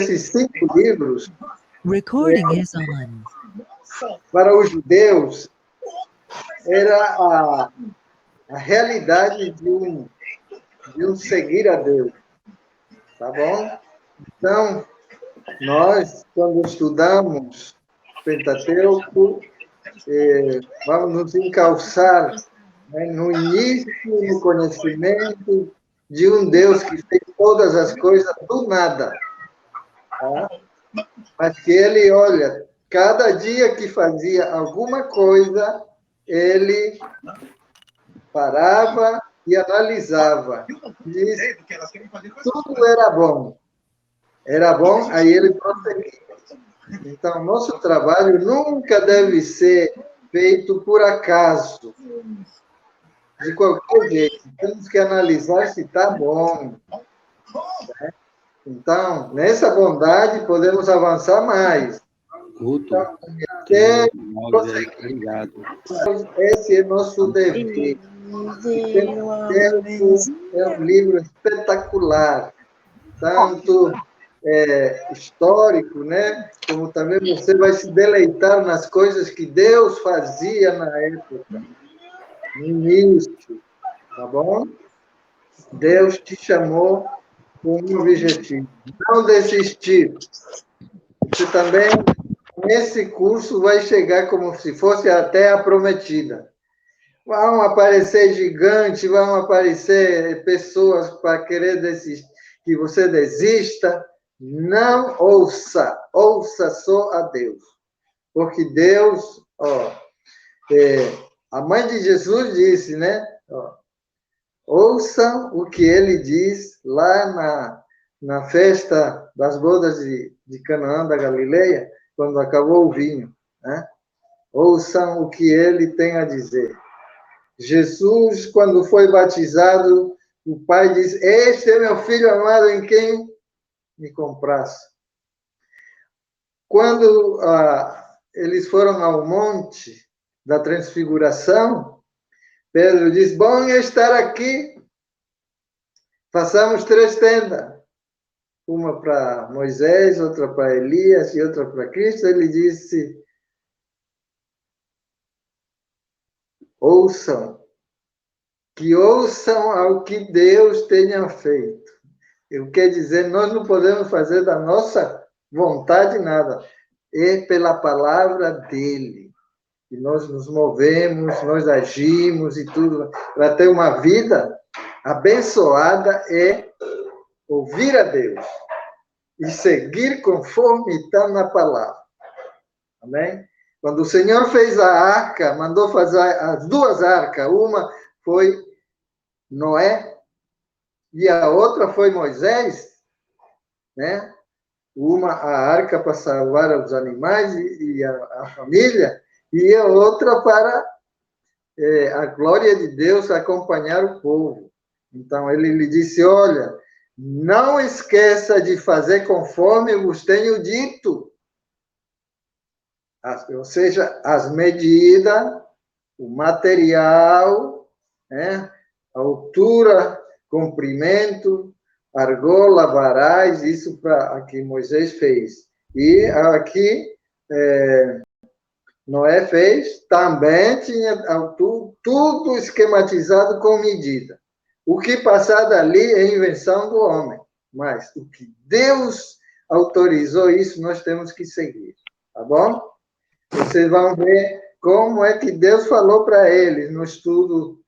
desses 5 livros, Recording is on. para os judeus, era a realidade de um seguir a Deus. Tá bom? Então, nós, quando estudamos Pentateuco, vamos nos encalçar, né, no início, no conhecimento de um Deus que fez todas as coisas do nada. Tá? Mas que ele, olha, cada dia que fazia alguma coisa, ele parava e analisava. E tudo era bom. Era bom, aí ele prosseguia. Então, nosso trabalho nunca deve ser feito por acaso, de qualquer jeito. Temos que analisar se está bom. Né? Então, nessa bondade, podemos avançar mais. Guto, Até obrigado. esse é nosso dever. É um livro espetacular, tanto histórico, né? Como também você vai se deleitar nas coisas que Deus fazia na época, no início, tá bom? Deus te chamou com um objetivo, não desistir. Você também, nesse curso, vai chegar como se fosse a Terra Prometida. Vão aparecer gigantes, vão aparecer pessoas para querer que você desista. Não ouça, ouça só a Deus. Porque Deus, a mãe de Jesus disse, né? Ouçam o que ele diz lá na festa das bodas de Canaã da Galileia, quando acabou o vinho. Né? Ouçam o que ele tem a dizer. Jesus, quando foi batizado, o pai disse: Este é meu filho amado em quem me comprasse. Quando eles foram ao monte da transfiguração, Pedro disse: Bom estar aqui. Façamos 3 tendas. Uma para Moisés, outra para Elias e outra para Cristo. Ele disse: ouçam. Que ouçam ao que Deus tenha feito. Eu quero dizer, nós não podemos fazer da nossa vontade nada. É pela palavra dele. E nós nos movemos, nós agimos e tudo. Para ter uma vida abençoada é ouvir a Deus e seguir conforme está na palavra. Amém? Quando o Senhor fez a arca, mandou fazer as 2 arcas. Uma foi Noé e a outra foi Moisés, né? Uma a arca para salvar os animais e a família, e a outra para a glória de Deus acompanhar o povo. Então ele lhe disse: olha, não esqueça de fazer conforme eu vos tenho dito. Ou seja, as medidas, o material, né? A altura, comprimento, argola, varais, isso para que Moisés fez. E aqui Noé fez, também tinha tudo esquematizado com medida. O que passar dali é invenção do homem, mas o que Deus autorizou, isso nós temos que seguir, tá bom? Vocês vão ver como é que Deus falou para eles no estudo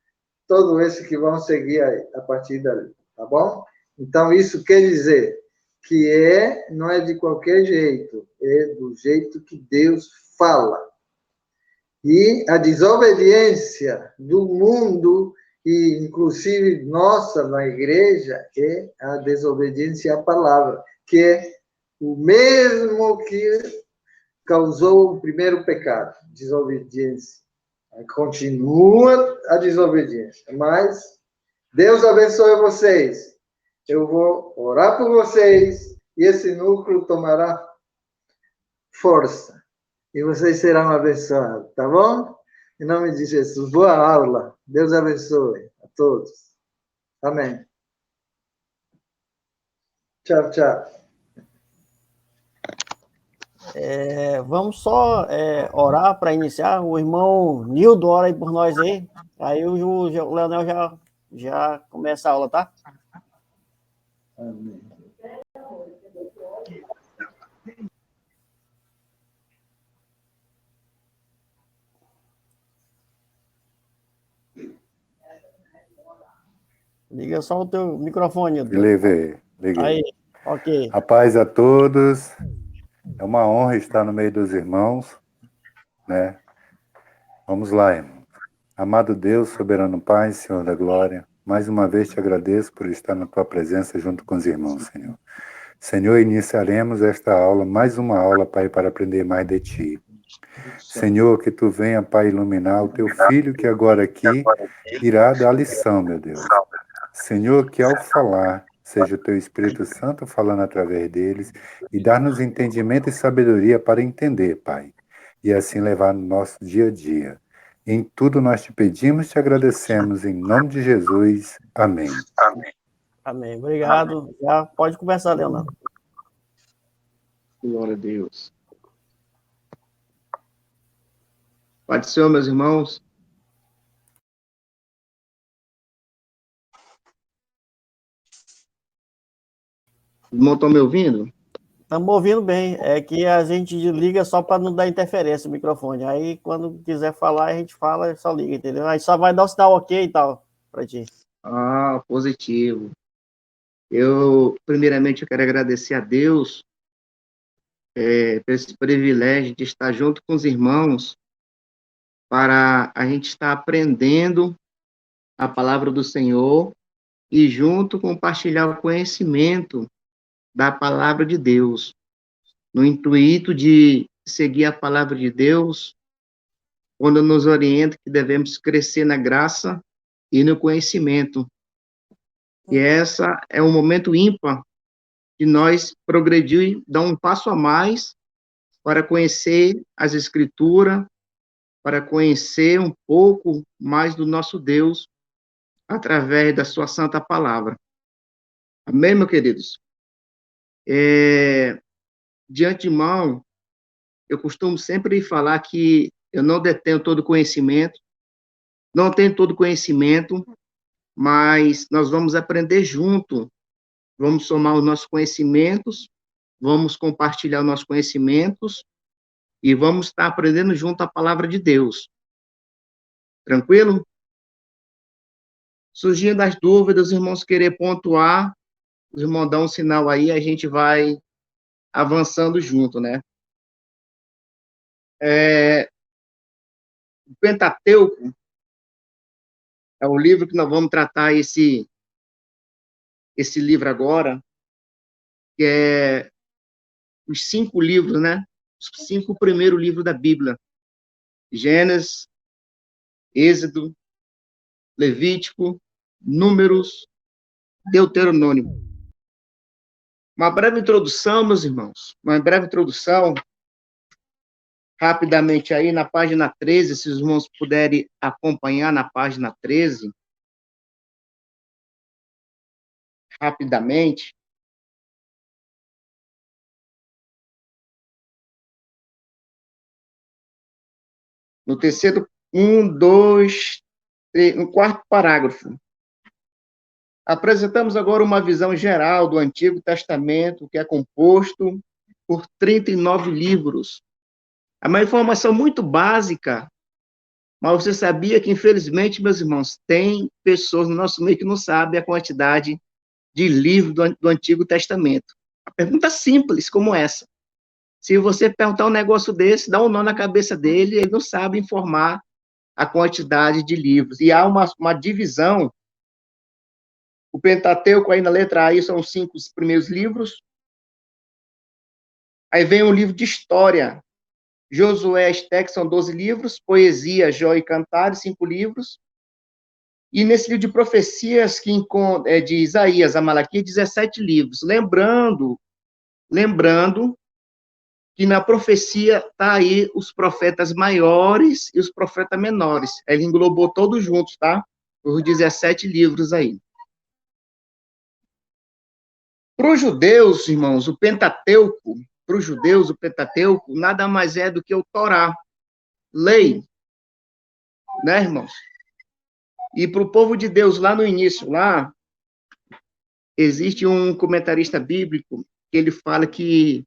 todo esse que vão seguir aí, a partir dali, tá bom? Então, isso quer dizer que não é de qualquer jeito, é do jeito que Deus fala. E a desobediência do mundo, e inclusive nossa na igreja, é a desobediência à palavra, que é o mesmo que causou o primeiro pecado, desobediência. Continua a desobediência, mas Deus abençoe vocês. Eu vou orar por vocês e esse núcleo tomará força. E vocês serão abençoados, tá bom? Em nome de Jesus. Boa aula. Deus abençoe a todos. Amém. Tchau, tchau. Vamos só orar para iniciar. O irmão Nildo ora aí por nós aí. Aí o Leonel já começa a aula, tá? Amém. Liga só o teu microfone, Nildo. Liguei. Aí, ok. A paz a todos. É uma honra estar no meio dos irmãos, né? Vamos lá, irmão. Amado Deus, soberano Pai, Senhor da glória, mais uma vez te agradeço por estar na tua presença junto com os irmãos, Senhor. Senhor, iniciaremos esta aula, mais uma aula, Pai, para aprender mais de ti. Senhor, que tu venha, Pai, iluminar o teu filho que agora aqui irá dar a lição, meu Deus. Senhor, que ao falar, seja o teu Espírito Santo falando através deles e dar-nos entendimento e sabedoria para entender, Pai, e assim levar no nosso dia a dia. Em tudo nós te pedimos e te agradecemos, em nome de Jesus. Amém. Amém. Obrigado. Já pode começar, Leonel. Glória a Deus. Pai do Senhor, meus irmãos. Os irmãos estão me ouvindo? Estamos ouvindo bem. É que a gente liga só para não dar interferência no microfone. Aí, quando quiser falar, a gente fala e só liga, entendeu? Aí só vai dar o sinal ok e tal para ti. Ah, positivo. Primeiramente, eu quero agradecer a Deus por esse privilégio de estar junto com os irmãos para a gente estar aprendendo a palavra do Senhor e junto compartilhar o conhecimento da palavra de Deus, no intuito de seguir a palavra de Deus, quando nos orienta que devemos crescer na graça e no conhecimento. E essa é um momento ímpar de nós progredir, dar um passo a mais para conhecer as Escrituras, para conhecer um pouco mais do nosso Deus através da sua santa palavra. Amém, meus queridos? De antemão, eu costumo sempre falar que eu não detenho todo conhecimento, não tenho todo conhecimento, mas nós vamos aprender junto, vamos somar os nossos conhecimentos, vamos compartilhar os nossos conhecimentos e vamos estar aprendendo junto a palavra de Deus. Tranquilo? Surgindo as dúvidas, os irmãos querer pontuar, os irmãos dão um sinal aí, a gente vai avançando junto, né? O Pentateuco é o livro que nós vamos tratar esse livro agora, que é os 5 livros, né? Os 5 primeiros livros da Bíblia. Gênesis, Êxodo, Levítico, Números, Deuteronômio. Uma breve introdução, meus irmãos. Uma breve introdução, rapidamente aí, na página 13, se os irmãos puderem acompanhar na página 13, rapidamente. No terceiro, 1, 2, 3, no quarto parágrafo. Apresentamos agora uma visão geral do Antigo Testamento, que é composto por 39 livros. É uma informação muito básica, mas você sabia que, infelizmente, meus irmãos, tem pessoas no nosso meio que não sabem a quantidade de livros do Antigo Testamento. A pergunta simples como essa. Se você perguntar um negócio desse, dá um nó na cabeça dele, ele não sabe informar a quantidade de livros. E há uma divisão. O Pentateuco, aí na letra A, são os 5 primeiros livros. Aí vem um livro de história. Josué, Esté, são 12 livros. Poesia, Jó e Cantares, 5 livros. E nesse livro de profecias, que de Isaías a Malaquias, 17 livros. Lembrando que na profecia está aí os profetas maiores e os profetas menores. Ele englobou todos juntos, tá? Os 17 livros aí. Para os judeus, irmãos, o Pentateuco para os judeus, o Pentateuco, nada mais é do que o Torá, lei, né, irmãos? E para o povo de Deus, lá no início, lá, existe um comentarista bíblico que ele fala que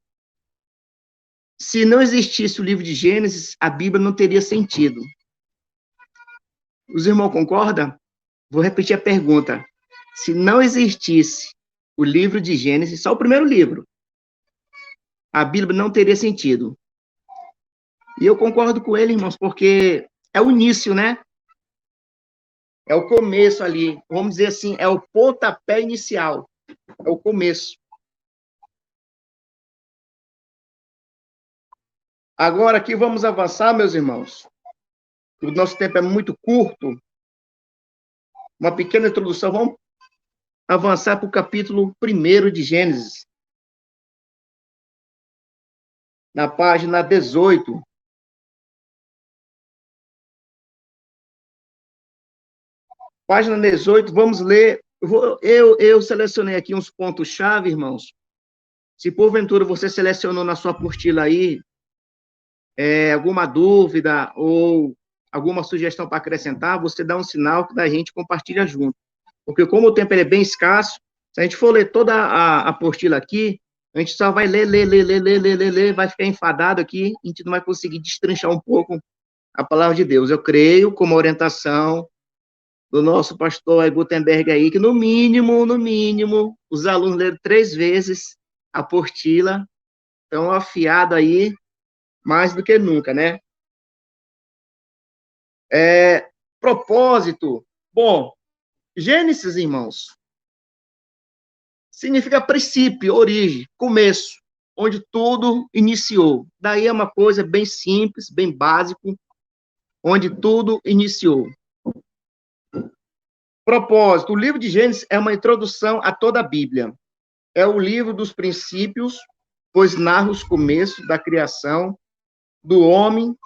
se não existisse o livro de Gênesis, a Bíblia não teria sentido. Os irmãos concordam? Vou repetir a pergunta. Se não existisse o livro de Gênesis, só o primeiro livro, a Bíblia não teria sentido. E eu concordo com ele, irmãos, porque é o início, né? É o começo ali. Vamos dizer assim, é o pontapé inicial. É o começo. Agora aqui vamos avançar, meus irmãos. O nosso tempo é muito curto. Uma pequena introdução. Vamos avançar para o capítulo 1 de Gênesis. Na página 18. Página 18, vamos ler. Eu selecionei aqui uns pontos-chave, irmãos. Se porventura você selecionou na sua apostila aí alguma dúvida ou alguma sugestão para acrescentar, você dá um sinal que a gente compartilha junto. Porque como o tempo é bem escasso, se a gente for ler toda a apostila aqui, a gente só vai ler, vai ficar enfadado aqui, a gente não vai conseguir destrinchar um pouco a palavra de Deus. Eu creio, como orientação do nosso pastor Gutenberg aí, que no mínimo, os alunos leram 3 vezes a apostila, estão afiados aí, mais do que nunca, né? Propósito. Bom, Gênesis, irmãos, significa princípio, origem, começo, onde tudo iniciou. Daí é uma coisa bem simples, bem básico, onde tudo iniciou. Propósito. O livro de Gênesis é uma introdução a toda a Bíblia. É o livro dos princípios, pois narra os começos da criação, do homem,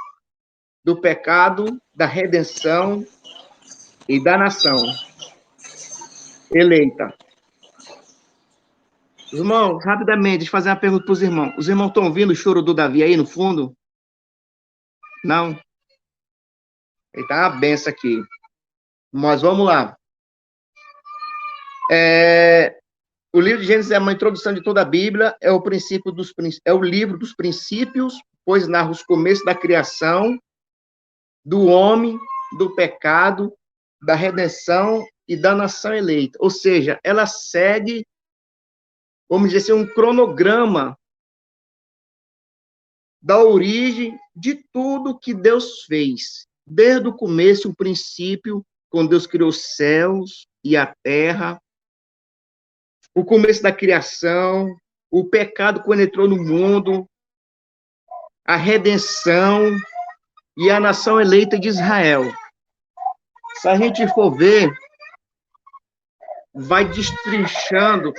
do pecado, da redenção e da nação eleita. Irmãos, rapidamente, deixa eu fazer uma pergunta para os irmãos. Os irmãos estão ouvindo o choro do Davi aí no fundo? Não? Ele tá uma benção aqui. Mas vamos lá. O livro de Gênesis é uma introdução de toda a Bíblia, é o livro dos princípios, pois narra os começos da criação, do homem, do pecado, da redenção e da nação eleita. Ou seja, ela segue, vamos dizer assim, um cronograma da origem de tudo que Deus fez. Desde o começo, o princípio, quando Deus criou os céus e a terra, o começo da criação, o pecado quando entrou no mundo, a redenção e a nação eleita de Israel. Se a gente for ver, vai destrinchando.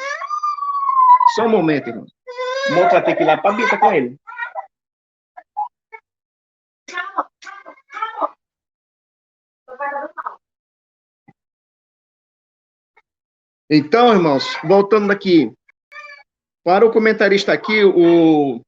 Só um momento, irmão. O irmão vai ter que ir lá para a Bíblia com ele. Então, irmãos, voltando aqui, para o comentarista aqui, o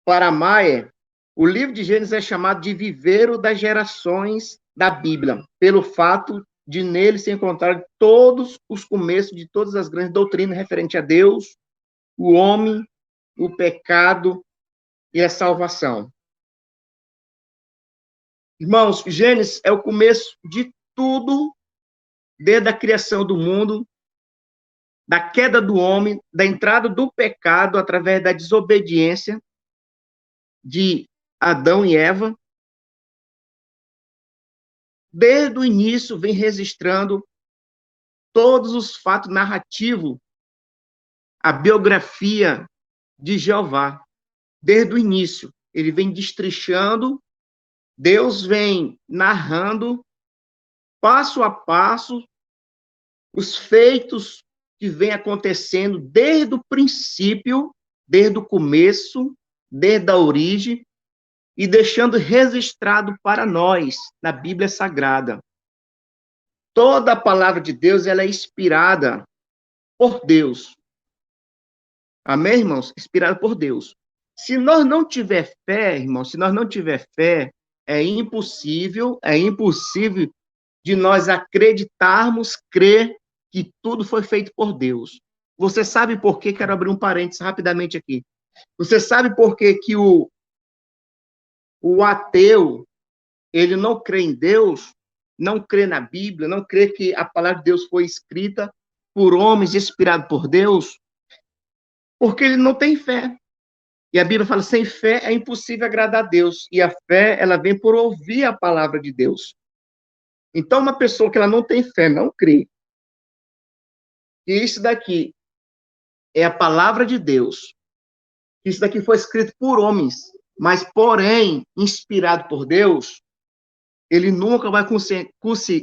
Paramaer, o livro de Gênesis é chamado de viveiro das gerações da Bíblia, pelo fato de nele se encontrar todos os começos de todas as grandes doutrinas referentes a Deus, o homem, o pecado e a salvação. Irmãos, Gênesis é o começo de tudo, desde a criação do mundo, da queda do homem, da entrada do pecado através da desobediência de Adão e Eva. Desde o início vem registrando todos os fatos narrativos, a biografia de Jeová. Desde o início, ele vem destrinchando, Deus vem narrando passo a passo os feitos que vem acontecendo desde o princípio, desde o começo, desde a origem, e deixando registrado para nós na Bíblia Sagrada. Toda a palavra de Deus ela é inspirada por Deus. Amém, irmãos? Inspirado por Deus. Se nós não tiver fé, irmãos, se nós não tiver fé, é impossível de nós acreditarmos, crer que tudo foi feito por Deus. Você sabe por quê? Quero abrir um parênteses rapidamente aqui. Você sabe por quê que o ateu, ele não crê em Deus, não crê na Bíblia, não crê que a palavra de Deus foi escrita por homens inspirados por Deus? Porque ele não tem fé. E a Bíblia fala, sem fé é impossível agradar a Deus. E a fé, ela vem por ouvir a palavra de Deus. Então, uma pessoa que ela não tem fé, não crê, que isso daqui é a palavra de Deus, que isso daqui foi escrito por homens, mas, porém, inspirado por Deus, ele nunca vai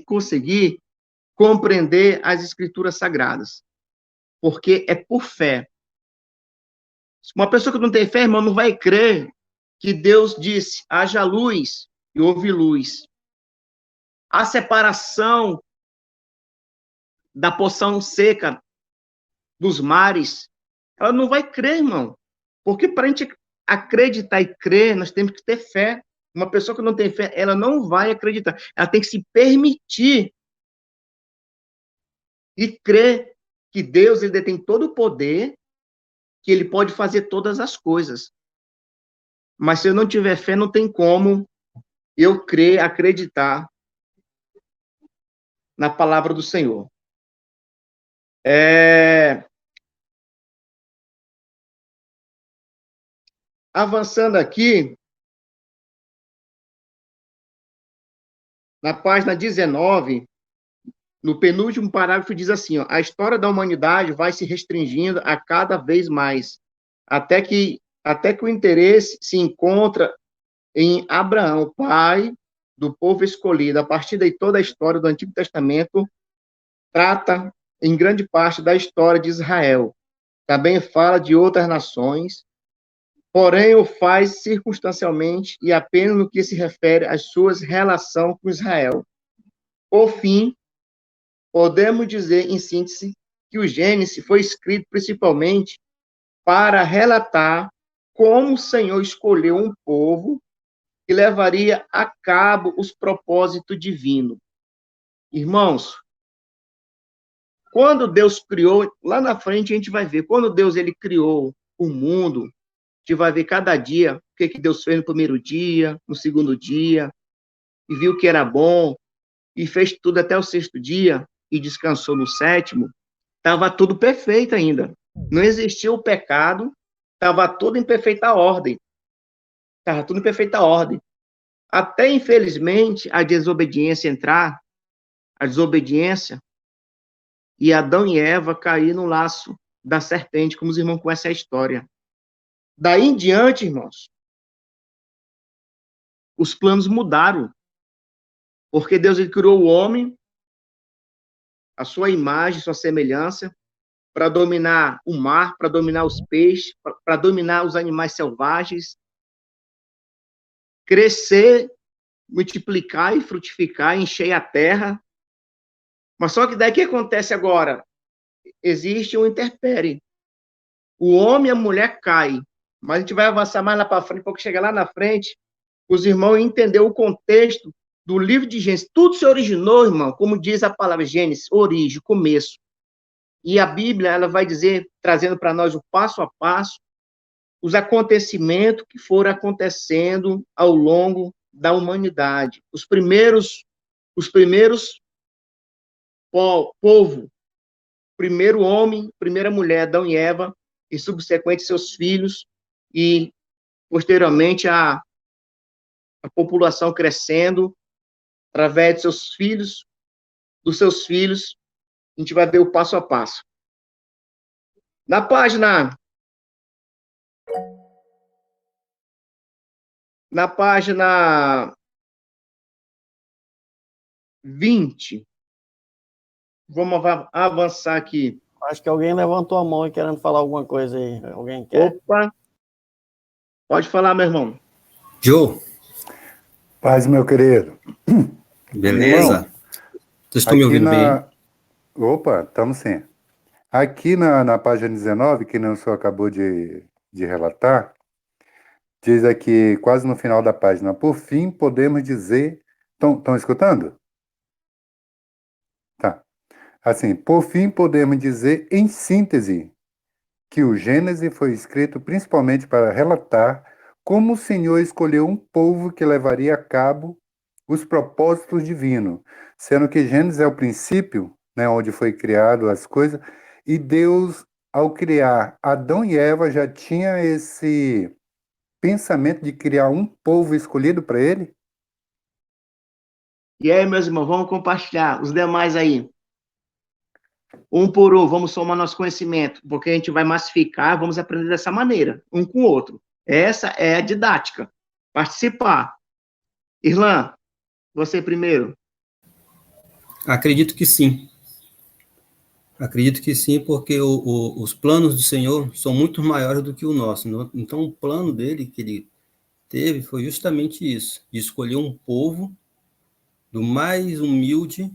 conseguir compreender as escrituras sagradas, porque é por fé. Uma pessoa que não tem fé, irmão, não vai crer que Deus disse, haja luz e houve luz. A separação da porção seca dos mares, ela não vai crer, irmão. Porque para a gente acreditar e crer, nós temos que ter fé. Uma pessoa que não tem fé, ela não vai acreditar. Ela tem que se permitir e crer que Deus, ele detém todo o poder, que ele pode fazer todas as coisas. Mas se eu não tiver fé, não tem como eu crer, acreditar na palavra do Senhor. Avançando aqui, na página 19, no penúltimo parágrafo diz assim, ó, a história da humanidade vai se restringindo a cada vez mais, até que o interesse se encontra em Abraão, pai do povo escolhido. A partir daí, toda a história do Antigo Testamento trata, em grande parte, da história de Israel. Também fala de outras nações, porém o faz circunstancialmente e apenas no que se refere às suas relações com Israel. Por fim, podemos dizer, em síntese, que o Gênesis foi escrito principalmente para relatar como o Senhor escolheu um povo que levaria a cabo os propósitos divinos. Irmãos, quando Deus criou, lá na frente a gente vai ver, quando Deus ele criou o mundo, a gente vai ver cada dia o que Deus fez no primeiro dia, no segundo dia, e viu que era bom, e fez tudo até o sexto dia, e descansou no sétimo, estava tudo perfeito ainda. Não existia o pecado, estava tudo em perfeita ordem. Estava tudo em perfeita ordem. Até, infelizmente, a desobediência entrar, a desobediência, e Adão e Eva cair no laço da serpente, como os irmãos conhecem a história. Daí em diante, irmãos, os planos mudaram, porque Deus ele criou o homem, a sua imagem, sua semelhança, para dominar o mar, para dominar os peixes, para dominar os animais selvagens, crescer, multiplicar e frutificar, encher a terra. Mas só que daí o que acontece agora? Existe um intempérie. O homem e a mulher caem. Mas a gente vai avançar mais lá para frente, porque chegar lá na frente, os irmãos entenderam o contexto do livro de Gênesis. Tudo se originou, irmão, como diz a palavra Gênesis, origem, começo. E a Bíblia, ela vai dizer, trazendo para nós o passo a passo, os acontecimentos que foram acontecendo ao longo da humanidade. Os primeiros povo, primeiro homem, primeira mulher, Adão e Eva, e subsequente seus filhos, e posteriormente a população crescendo, através de seus filhos, dos seus filhos, a gente vai ver o passo a passo. Na página 20, vamos avançar aqui. Acho que alguém levantou a mão e querendo falar alguma coisa aí. Alguém quer? Opa! Pode falar, meu irmão. Joe, Paz, meu querido. beleza? Vocês estão me ouvindo bem? Opa, estamos sim. Aqui na página 19, que o senhor acabou de relatar, diz aqui, quase no final da página, por fim, podemos dizer... Estão escutando? Tá. Assim, por fim, podemos dizer, em síntese, que o Gênesis foi escrito principalmente para relatar como o Senhor escolheu um povo que levaria a cabo os propósitos divinos, sendo que Gênesis é o princípio, né, onde foi criado as coisas, e Deus, ao criar Adão e Eva, já tinha esse pensamento de criar um povo escolhido para ele? E aí, meus irmãos, vamos compartilhar. Os demais aí. Um por um, vamos somar nosso conhecimento, porque a gente vai massificar, vamos aprender dessa maneira, um com o outro. Essa é a didática. Participar. Irlan, você primeiro. Acredito que sim. Acredito que sim, porque os planos do Senhor são muito maiores do que o nosso. Então, o plano dele que ele teve foi justamente isso, de escolher um povo do mais humilde,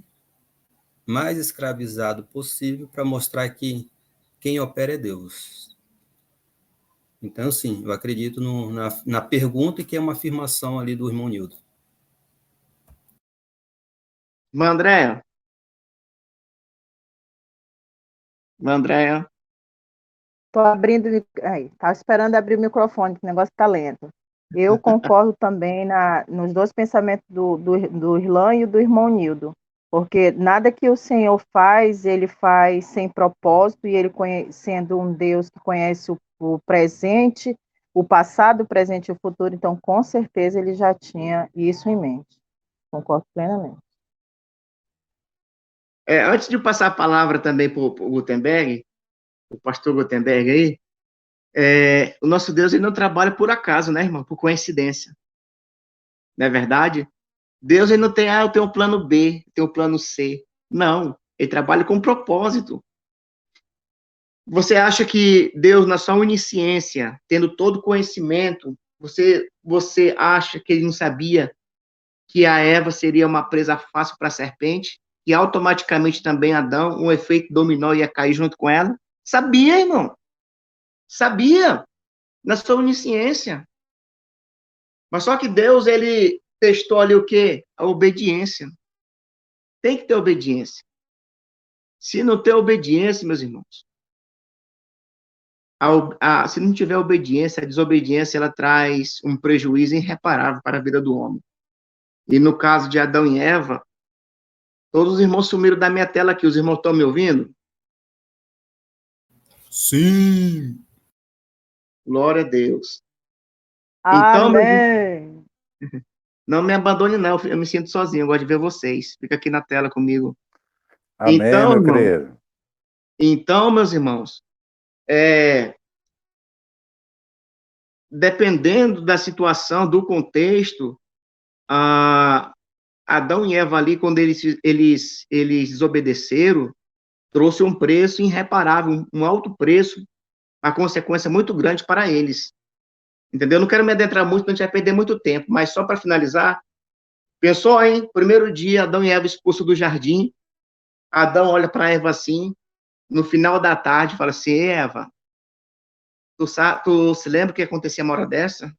mais escravizado possível, para mostrar que quem opera é Deus. Então, sim, eu acredito na pergunta, que é uma afirmação ali do irmão Nildo. Andréia. Estou abrindo. Estava esperando abrir o microfone, que o negócio está lento. Eu concordo também nos dois pensamentos do Irlan e do irmão Nildo, porque nada que o Senhor faz, ele faz sem propósito, e ele, sendo um Deus que conhece o presente, o passado, o presente e o futuro, então, com certeza, ele já tinha isso em mente. Concordo plenamente. Antes de passar a palavra também para o Gutenberg, o pastor Gutenberg aí, o nosso Deus, ele não trabalha por acaso, né, irmão? Por coincidência. Não é verdade? Deus, ele não tem, eu tenho um plano B, eu tenho um plano C. Não, ele trabalha com propósito. Você acha que Deus, na sua onisciência, tendo todo conhecimento, você acha que ele não sabia que a Eva seria uma presa fácil para a serpente? E automaticamente também Adão, um efeito dominó, ia cair junto com ela? Sabia, irmão. Sabia. Na sua onisciência. Mas só que Deus, ele testou ali o quê? A obediência. Tem que ter obediência. Se não ter obediência, meus irmãos, se não tiver obediência, a desobediência, ela traz um prejuízo irreparável para a vida do homem. E no caso de Adão e Eva, todos os irmãos sumiram da minha tela aqui. Os irmãos estão me ouvindo? Sim! Glória a Deus. Amém! Então, não me abandone, não. Eu me sinto sozinho. Eu gosto de ver vocês. Fica aqui na tela comigo. Amém, então, meu querido. Então, meus irmãos, dependendo da situação, do contexto, Adão e Eva ali, quando eles desobedeceram, trouxe um preço irreparável, um alto preço, uma consequência muito grande para eles. Entendeu? Eu não quero me adentrar muito, não a gente vai perder muito tempo, mas só para finalizar, pensou, hein? Primeiro dia, Adão e Eva expulsos do jardim, Adão olha para Eva assim, no final da tarde, fala assim, Eva, tu se lembra o que acontecia uma hora dessa?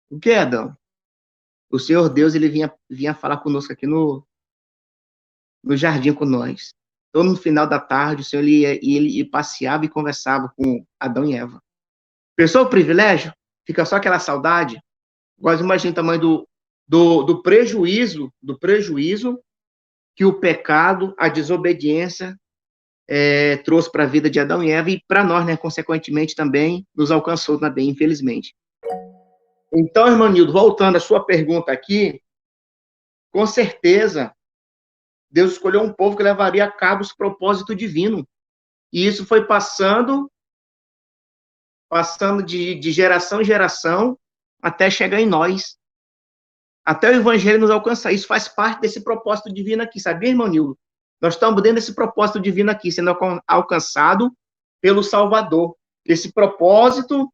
O que, Adão? O Senhor Deus, ele vinha falar conosco aqui no jardim com nós. Então, no final da tarde, o Senhor ele passeava e conversava com Adão e Eva. Pensou o privilégio? Fica só aquela saudade? Agora, imagina o tamanho do prejuízo que o pecado, a desobediência, trouxe para a vida de Adão e Eva, e para nós, né, consequentemente, também nos alcançou também, infelizmente. Então, irmão Nildo, voltando à sua pergunta aqui, com certeza, Deus escolheu um povo que levaria a cabo os propósitos divinos. E isso foi passando de geração em geração, até chegar em nós. Até o evangelho nos alcançar. Isso faz parte desse propósito divino aqui, sabia, irmão Nildo? Nós estamos dentro desse propósito divino aqui, sendo alcançado pelo Salvador. Esse propósito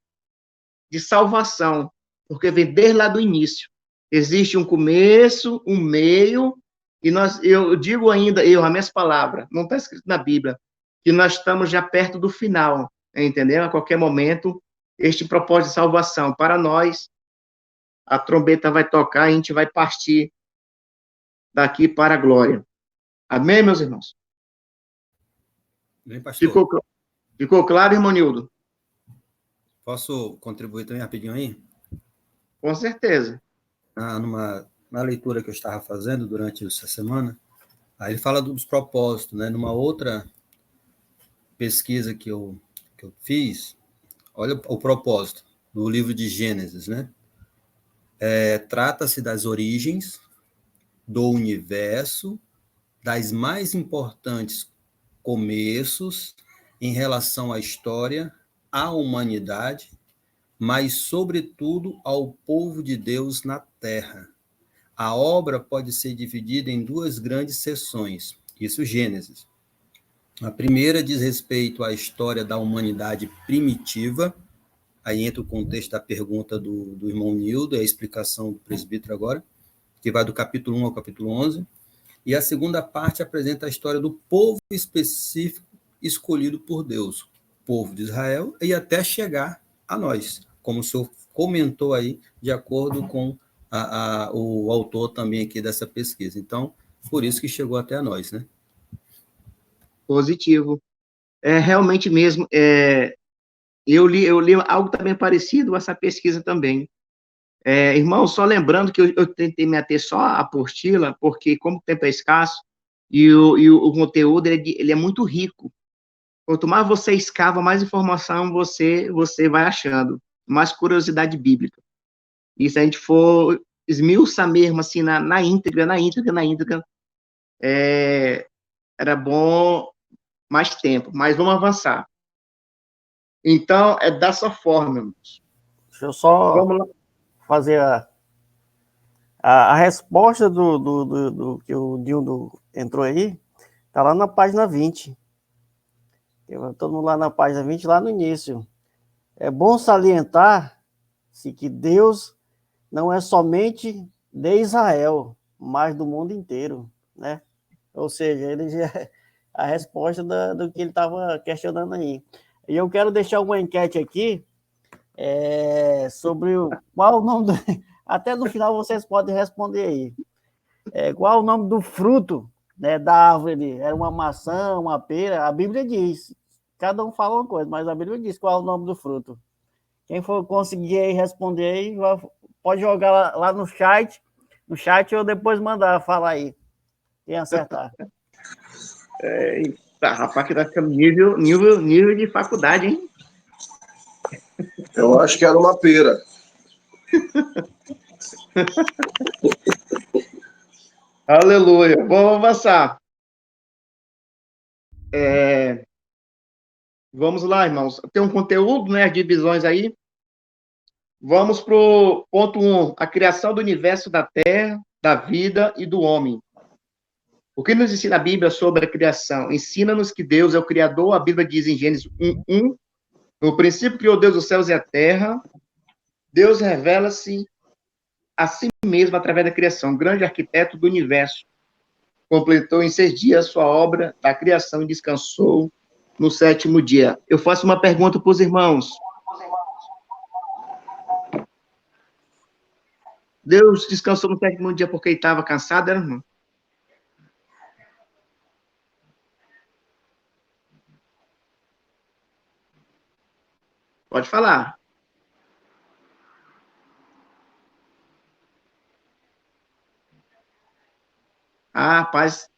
de salvação, porque vem desde lá do início. Existe um começo, um meio, e eu digo ainda, as minhas palavras, não está escrito na Bíblia, que nós estamos já perto do final, entendeu? A qualquer momento, este propósito de salvação para nós, a trombeta vai tocar e a gente vai partir daqui para a glória. Amém, meus irmãos? Bem, pastor. Ficou claro, irmão Nildo? Posso contribuir também rapidinho aí? Com certeza. Na leitura que eu estava fazendo durante essa semana, aí ele fala dos propósitos, né? Numa outra pesquisa que eu fiz, olha o propósito do livro de Gênesis, né? Trata-se das origens do universo, das mais importantes começos em relação à história, à humanidade, mas, sobretudo, ao povo de Deus na Terra. A obra pode ser dividida em duas grandes seções, isso Gênesis. A primeira diz respeito à história da humanidade primitiva, aí entra o contexto da pergunta do irmão Nildo, e a explicação do presbítero agora, que vai do capítulo 1 ao capítulo 11, e a segunda parte apresenta a história do povo específico escolhido por Deus, o povo de Israel, e até chegar a nós, como o senhor comentou aí, de acordo com o autor também aqui dessa pesquisa. Então, por isso que chegou até nós, né? Positivo. Realmente mesmo, eu li algo também parecido a essa pesquisa também. Irmão, só lembrando que eu tentei me ater só à apostila, porque como o tempo é escasso, e o conteúdo ele é muito rico. Quanto mais você escava, mais informação você vai achando, mais curiosidade bíblica. E se a gente for esmiuçar mesmo, assim, na íntegra, era bom mais tempo, mas vamos avançar. Então, é dessa forma, irmãos. Deixa eu só Vamos lá. fazer a resposta do que o Dildo entrou aí, está lá na página 20. Todo mundo lá na página 20, lá no início. É bom salientar-se que Deus não é somente de Israel, mas do mundo inteiro, né? Ou seja, ele já a resposta do que ele estava questionando aí. E eu quero deixar uma enquete aqui sobre qual o nome do... Até no final vocês podem responder aí. Qual o nome do fruto, né, da árvore? Era uma maçã, uma pera? A Bíblia diz. Cada um fala uma coisa, mas a Bíblia diz qual é o nome do fruto. Quem for conseguir aí responder aí, pode jogar lá no chat ou depois mandar falar aí. Quem acertar. Eita, rapaz, que tá ficando nível de faculdade, hein? Eu acho que era uma pera. Aleluia. Vamos avançar. Vamos lá, irmãos. Tem um conteúdo, né? As divisões aí. Vamos para o ponto 1. A criação do universo, da terra, da vida e do homem. O que nos ensina a Bíblia sobre a criação? Ensina-nos que Deus é o Criador. A Bíblia diz em Gênesis 1:1. No princípio criou Deus os céus e a terra. Deus revela-se a si mesmo através da criação. Grande arquiteto do universo. Completou em 6 dias sua obra da criação e descansou no 7º dia. Eu faço uma pergunta para os irmãos. Deus descansou no 7º dia porque ele estava cansado, era, irmão? Pode falar. Rapaz,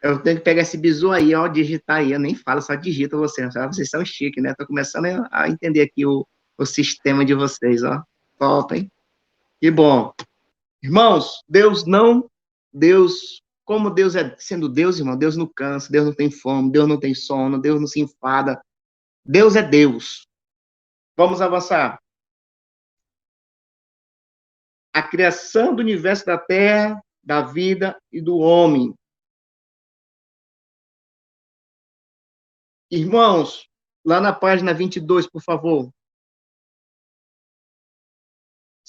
eu tenho que pegar esse bizu aí, ó, digitar aí. Eu nem falo, só digita você. Vocês são chiques, né? Tô começando a entender aqui o sistema de vocês, ó. Top, hein? Que bom. Irmãos, como Deus é sendo Deus, irmão, Deus não cansa, Deus não tem fome, Deus não tem sono, Deus não se enfada. Deus é Deus. Vamos avançar. A criação do universo, da terra, da vida e do homem. Irmãos, lá na página 22, por favor.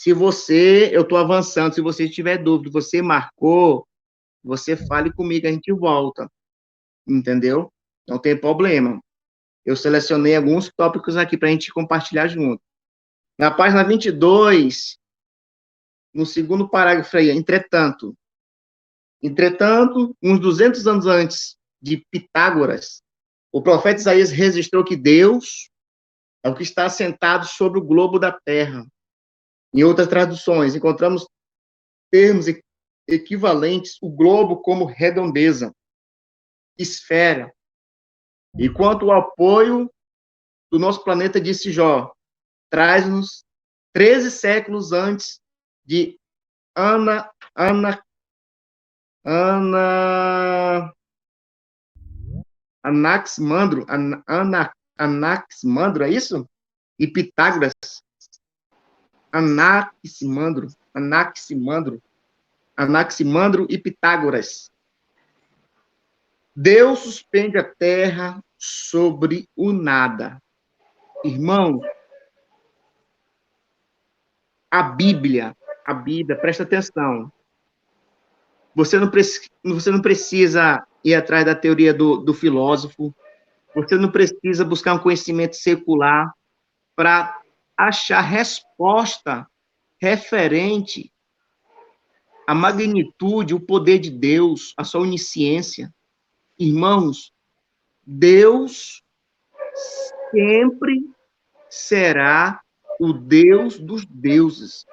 Eu estou avançando, se você tiver dúvida, você marcou, você fale comigo, a gente volta. Entendeu? Não tem problema. Eu selecionei alguns tópicos aqui para a gente compartilhar junto. Na página 22, no segundo parágrafo aí, entretanto, uns 200 anos antes de Pitágoras, o profeta Isaías registrou que Deus é o que está assentado sobre o globo da terra. Em outras traduções, encontramos termos equivalentes, o globo como redondeza, esfera. E quanto ao apoio do nosso planeta, disse Jó, traz-nos 13 séculos antes de Anaximandro, é isso? E Pitágoras. Anaximandro e Pitágoras. Deus suspende a terra sobre o nada. Irmão, a Bíblia, presta atenção. Você não precisa ir atrás da teoria do filósofo, você não precisa buscar um conhecimento secular para achar resposta referente à magnitude, o poder de Deus, a sua onisciência. Irmãos, Deus sempre será o Deus dos deuses.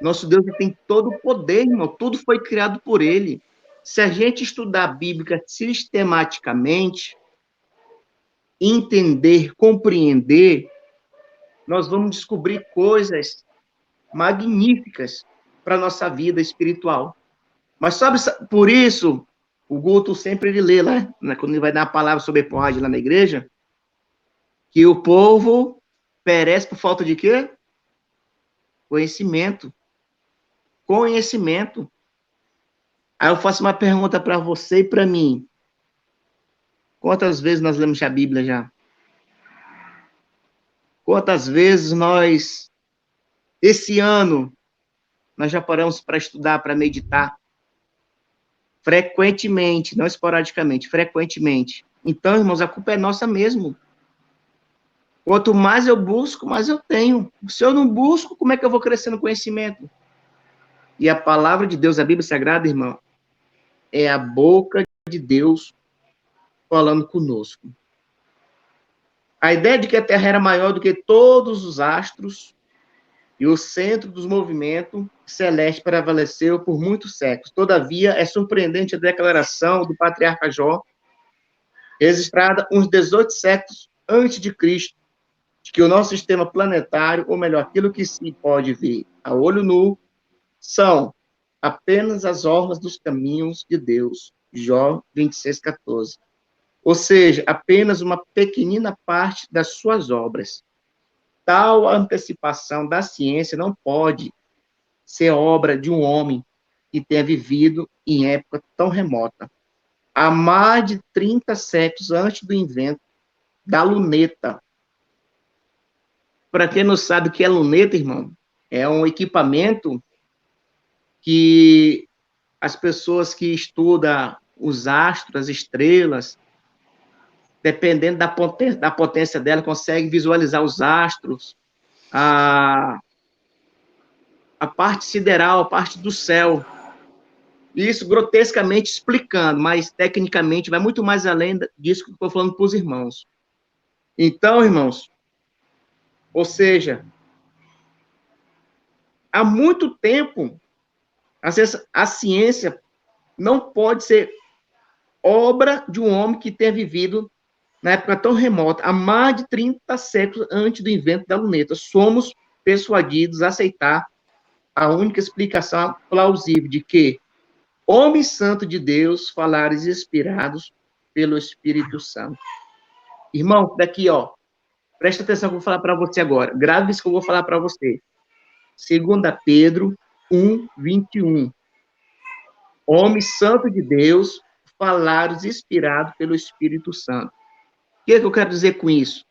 Nosso Deus tem todo o poder, irmão. Tudo foi criado por Ele. Se a gente estudar a Bíblia sistematicamente, entender, compreender, nós vamos descobrir coisas magníficas para a nossa vida espiritual. Mas sabe, por isso, o Guto sempre ele lê lá, né, quando ele vai dar a palavra sobre Epóide lá na igreja, que o povo perece por falta de quê? Conhecimento. Aí eu faço uma pergunta para você e para mim. Quantas vezes nós lemos a Bíblia já? Quantas vezes nós, esse ano, nós já paramos para estudar, para meditar? Frequentemente, não esporadicamente, frequentemente. Então, irmãos, a culpa é nossa mesmo. Quanto mais eu busco, mais eu tenho. Se eu não busco, como é que eu vou crescer no conhecimento? E a palavra de Deus, a Bíblia Sagrada, irmão, é a boca de Deus falando conosco. A ideia de que a Terra era maior do que todos os astros e o centro dos movimentos celestes prevaleceu por muitos séculos. Todavia, é surpreendente a declaração do patriarca Jó, registrada uns 18 séculos antes de Cristo, de que o nosso sistema planetário, ou melhor, aquilo que se pode ver a olho nu, são apenas as orlas dos caminhos de Deus. Jó 26:14. Ou seja, apenas uma pequenina parte das suas obras. Tal antecipação da ciência não pode ser obra de um homem que tenha vivido em época tão remota. Há mais de 30 séculos antes do invento da luneta. Para quem não sabe o que é luneta, irmão, é um equipamento que as pessoas que estudam os astros, as estrelas, dependendo da potência dela, conseguem visualizar os astros, a parte sideral, a parte do céu. Isso grotescamente explicando, mas tecnicamente vai muito mais além disso que eu estou falando para os irmãos. Então, irmãos, ou seja, há muito tempo, a ciência não pode ser obra de um homem que tenha vivido na época tão remota, há mais de 30 séculos antes do invento da luneta. Somos persuadidos a aceitar a única explicação plausível de que homem santo de Deus, falares inspirados pelo Espírito Santo. Irmão, daqui, ó, presta atenção que eu vou falar para você agora. Grave isso que eu vou falar para você. 2 Pedro 1:21. Homem santo de Deus, falares inspirados pelo Espírito Santo. O que eu quero dizer com isso?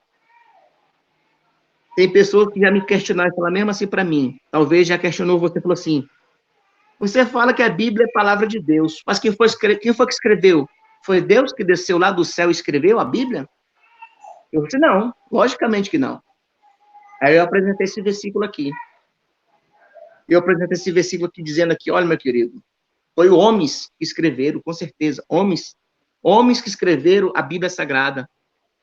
Tem pessoas que já me questionaram e falaram mesmo assim para mim. Talvez já questionou você e falou assim: você fala que a Bíblia é a palavra de Deus, mas quem foi que escreveu? Foi Deus que desceu lá do céu e escreveu a Bíblia? Eu disse, não, logicamente que não. Aí eu apresentei esse versículo aqui. Eu apresentei esse versículo aqui dizendo aqui, olha, meu querido, foi homens que escreveram, com certeza, homens que escreveram a Bíblia Sagrada.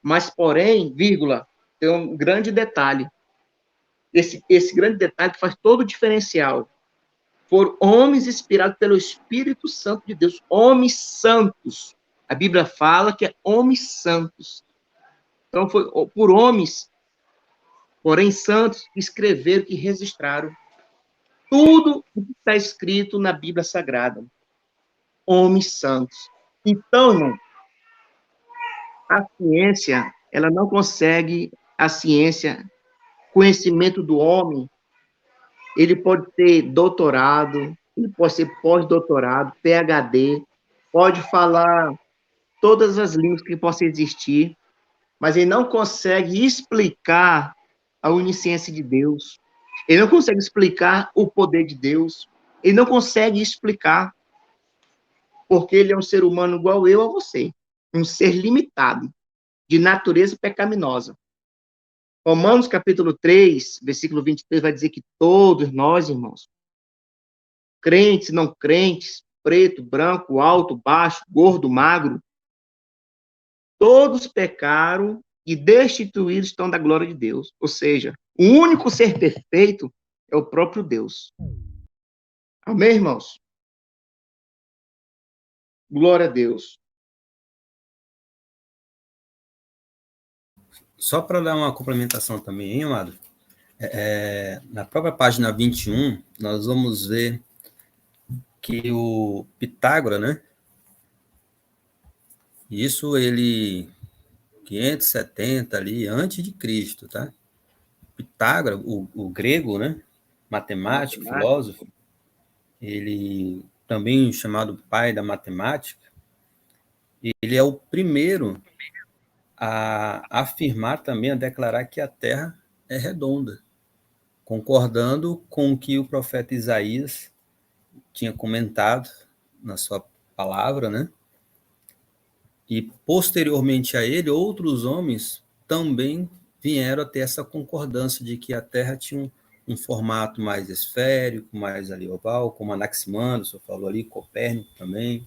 Mas, porém, vírgula, tem um grande detalhe. Esse grande detalhe que faz todo o diferencial. Foram homens inspirados pelo Espírito Santo de Deus, homens santos. A Bíblia fala que é homens santos. Então, foi por homens, porém santos, que escreveram, que registraram tudo o que está escrito na Bíblia Sagrada. Homens santos. Então, irmão, a ciência, ela não consegue, conhecimento do homem, ele pode ter doutorado, ele pode ser pós-doutorado, PhD, pode falar todas as línguas que possam existir, mas ele não consegue explicar a onisciência de Deus, ele não consegue explicar o poder de Deus, ele não consegue explicar, porque ele é um ser humano igual eu a você, um ser limitado, de natureza pecaminosa. Romanos capítulo 3, versículo 23, vai dizer que todos nós, irmãos, crentes, não crentes, preto, branco, alto, baixo, gordo, magro, todos pecaram e destituídos estão da glória de Deus. Ou seja, o único ser perfeito é o próprio Deus. Amém, irmãos? Glória a Deus. Só para dar uma complementação também, hein, amado? Na própria página 21, nós vamos ver que o Pitágoras, né? Isso ele 570 ali antes de Cristo, tá? Pitágoras, o grego, né? Matemático, filósofo, ele também chamado pai da matemática, ele é o primeiro a afirmar também, a declarar que a Terra é redonda, concordando com o que o profeta Isaías tinha comentado na sua palavra, né? E posteriormente a ele, outros homens também vieram a ter essa concordância de que a Terra tinha um formato mais esférico, mais ali oval, como Anaximandro, o senhor falou ali, Copérnico também,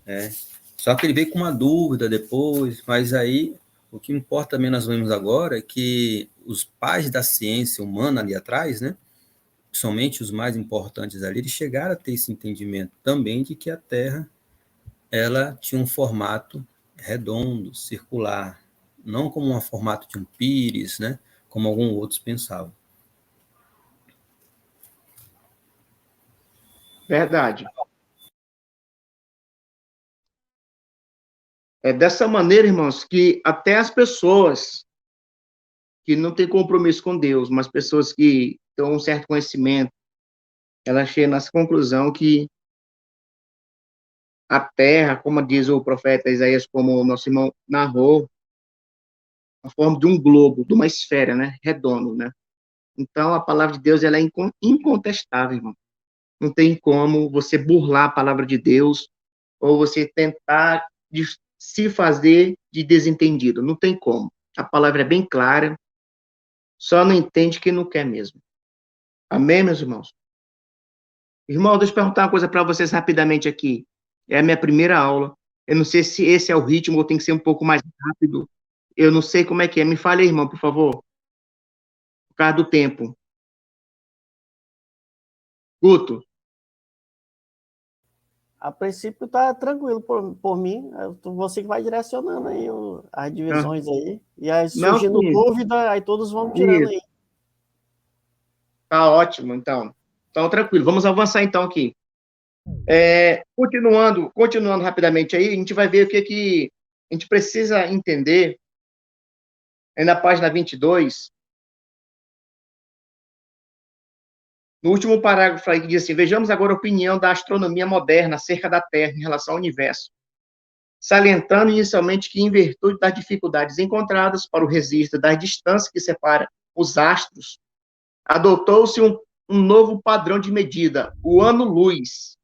né? Só que ele veio com uma dúvida depois, mas aí o que importa também nós vemos agora é que os pais da ciência humana ali atrás, né, somente os mais importantes ali, eles chegaram a ter esse entendimento também de que a Terra ela tinha um formato redondo, circular, não como um formato de um pires, né, como alguns outros pensavam. Verdade. É dessa maneira, irmãos, que até as pessoas que não têm compromisso com Deus, mas pessoas que têm um certo conhecimento, elas chegam nessa conclusão que a Terra, como diz o profeta Isaías, como o nosso irmão narrou, a forma de um globo, de uma esfera, né, redondo, né? Então, a palavra de Deus, ela é incontestável, irmão. Não tem como você burlar a palavra de Deus ou você tentar se fazer de desentendido. Não tem como. A palavra é bem clara, só não entende quem não quer mesmo. Amém, meus irmãos? Irmão, deixa eu perguntar uma coisa para vocês rapidamente aqui. É a minha primeira aula. Eu não sei se esse é o ritmo ou tem que ser um pouco mais rápido. Eu não sei como é que é. Me fale aí, irmão, por favor. Por causa do tempo. Guto. A princípio tá tranquilo por mim. Você que vai direcionando aí as divisões aí. E aí, surgindo dúvida, aí todos vão tirando aí. Tá ótimo, então. Então, tranquilo. Vamos avançar, então, aqui. Continuando rapidamente aí, a gente vai ver o que a gente precisa entender. É na página 22, no último parágrafo aí, que diz assim: vejamos agora a opinião da astronomia moderna acerca da Terra em relação ao universo, salientando inicialmente que, em virtude das dificuldades encontradas para o registro das distâncias que separam os astros, adotou-se um novo padrão de medida, o ano-luz,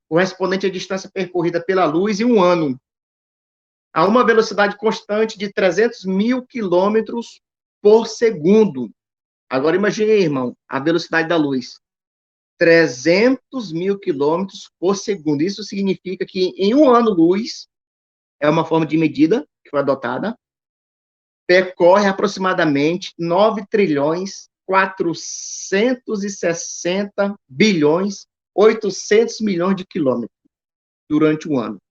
correspondente à distância percorrida pela luz em um ano. a uma velocidade constante de 300 mil quilômetros por segundo. Agora imagine aí, irmão, a velocidade da luz. 300 mil quilômetros por segundo. Isso significa que em um ano-luz, é uma forma de medida que foi adotada, percorre aproximadamente 9 trilhões 460 bilhões 800 milhões de quilômetros durante o ano.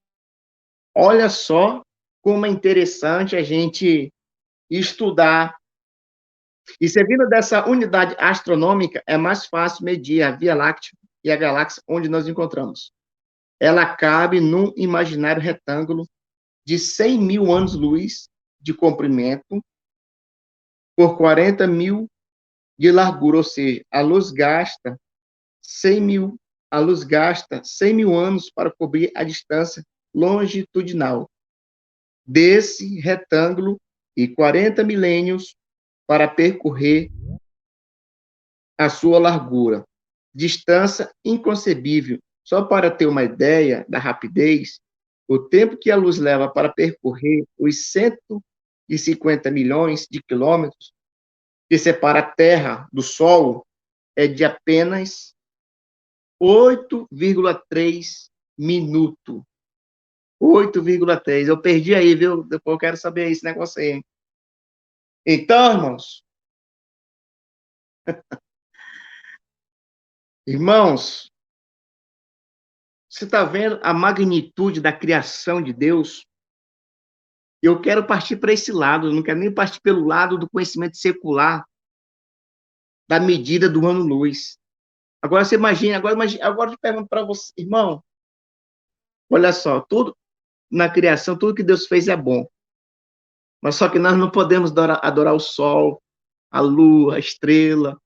Olha só como é interessante a gente estudar. E servindo dessa unidade astronômica, é mais fácil medir a Via Láctea e a galáxia onde nós encontramos. Ela cabe num imaginário retângulo de 100 mil anos-luz de comprimento por 40 mil de largura, ou seja, a luz gasta 100 mil anos para cobrir a distância longitudinal desse retângulo e 40 milênios para percorrer a sua largura. Distância inconcebível. Só para ter uma ideia da rapidez, o tempo que a luz leva para percorrer os 150 milhões de quilômetros que separa a Terra do Sol é de apenas 8,3 minutos. 8,3. Eu perdi aí, viu? Depois eu quero saber esse negócio aí. Então, irmãos, você está vendo a magnitude da criação de Deus? Eu quero partir para esse lado, eu não quero nem partir pelo lado do conhecimento secular, da medida do ano-luz. Agora você imagina, agora eu pergunto para você, irmão, olha só, tudo na criação, tudo que Deus fez é bom. Mas só que nós não podemos adorar o sol, a lua, a estrela,